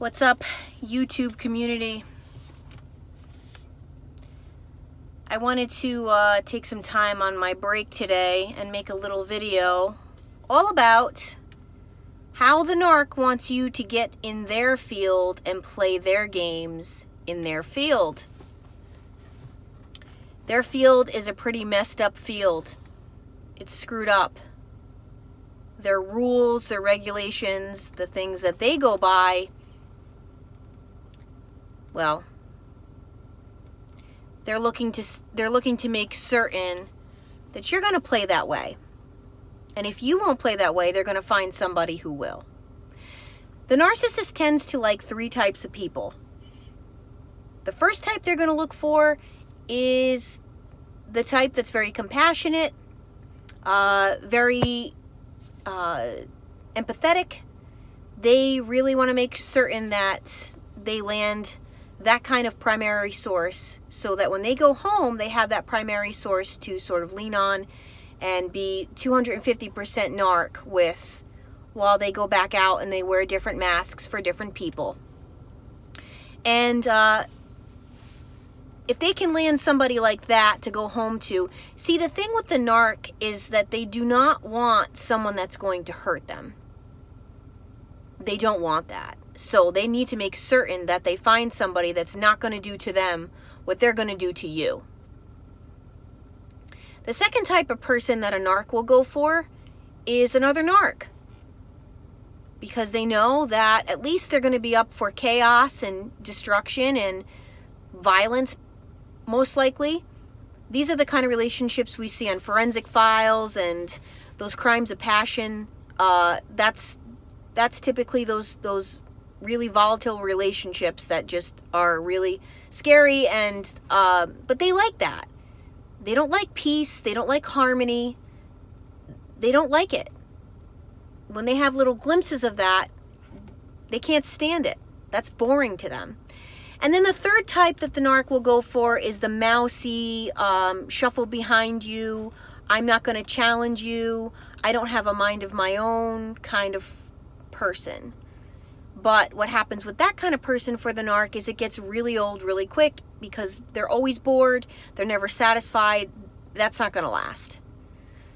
What's up, YouTube community? I wanted to take some time on my break today and make a little video all about how the narc wants you to get in their field and play their games in their field. Their field is a pretty messed up field. It's screwed up. Their rules, their regulations, the things that they go by, well, they're looking to make certain that you're going to play that way. And if you won't play that way, they're going to find somebody who will. The narcissist tends to like three types of people. The first type they're going to look for is the type that's very compassionate, very empathetic. They really want to make certain that they land that kind of primary source so that when they go home, they have that primary source to sort of lean on and be 250% narc with while they go back out and they wear different masks for different people. And if they can land somebody like that to go home to, see, the thing with the narc is that they do not want someone that's going to hurt them. They don't want that. So they need to make certain that they find somebody that's not going to do to them what they're going to do to you. The second type of person that a narc will go for is another narc, because they know that at least they're going to be up for chaos and destruction and violence, most likely. These are the kind of relationships we see on Forensic Files and those crimes of passion. That's typically those really volatile relationships that just are really scary, and but they like that. They don't like peace. They don't like harmony. They don't like it. When they have little glimpses of that, they can't stand it. That's boring to them. And then the third type that the narc will go for is the mousie, shuffle behind you, I'm not going to challenge you, I don't have a mind of my own kind of person. But what happens with that kind of person for the narc is it gets really old really quick because they're always bored, they're never satisfied. That's not going to last.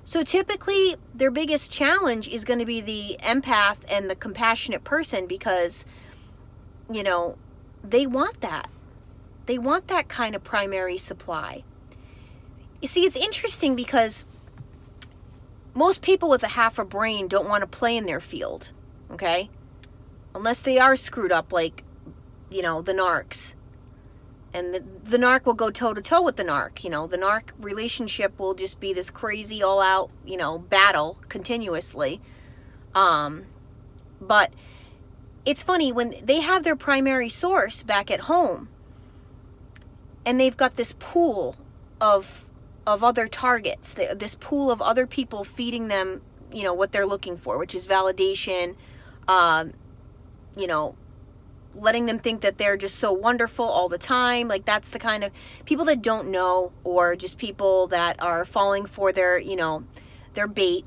So typically their biggest challenge is going to be the empath and the compassionate person, because, you know, they want that. They want that kind of primary supply. You see, it's interesting because most people with a half a brain don't want to play in their field, okay? Unless they are screwed up like, you know, the narcs. And the narc will go toe-to-toe with the narc. You know, the narc relationship will just be this crazy all-out, you know, battle continuously. But it's funny, when they have their primary source back at home and they've got this pool of other targets, this pool of other people feeding them, you know, what they're looking for, which is validation, you know, letting them think that they're just so wonderful all the time. Like, that's the kind of people that don't know, or just people that are falling for their, you know, their bait.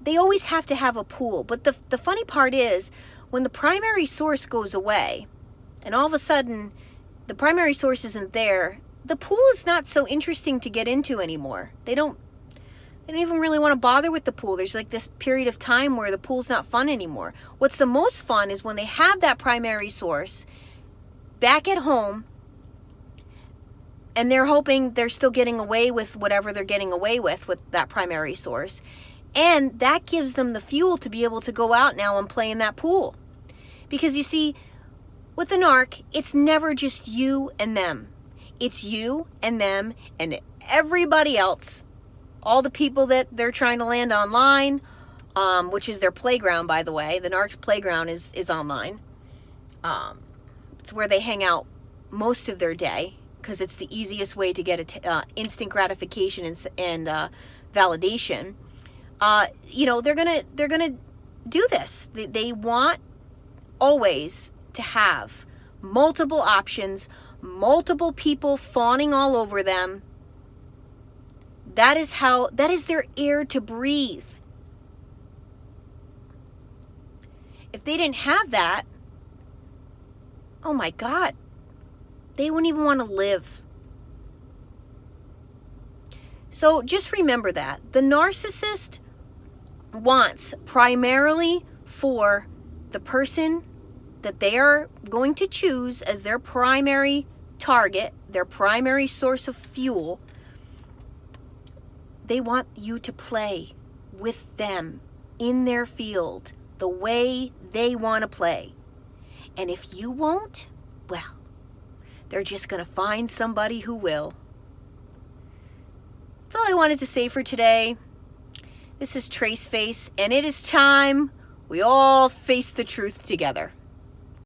They always have to have a pool. But the funny part is, when the primary source goes away and all of a sudden the primary source isn't there, the pool is not so interesting to get into anymore. They don't even really want to bother with the pool. There's like this period of time where the pool's not fun anymore. What's the most fun is when they have that primary source back at home and they're hoping they're still getting away with whatever they're getting away with that primary source. And that gives them the fuel to be able to go out now and play in that pool. Because you see, with the narc, it's never just you and them. It's you and them and everybody else. All the people that they're trying to land online, which is their playground, by the way. The narc's playground is online. It's where they hang out most of their day, because it's the easiest way to get instant gratification and validation. You know, they're gonna do this. They want always to have multiple options, multiple people fawning all over them. That is their air to breathe. If they didn't have that, oh my God, they wouldn't even want to live. So just remember that. The narcissist wants primarily for the person that they are going to choose as their primary target, their primary source of fuel. They want you to play with them in their field the way they want to play. And if you won't, well, they're just going to find somebody who will. That's all I wanted to say for today. This is Trace Face, and it is time we all face the truth together.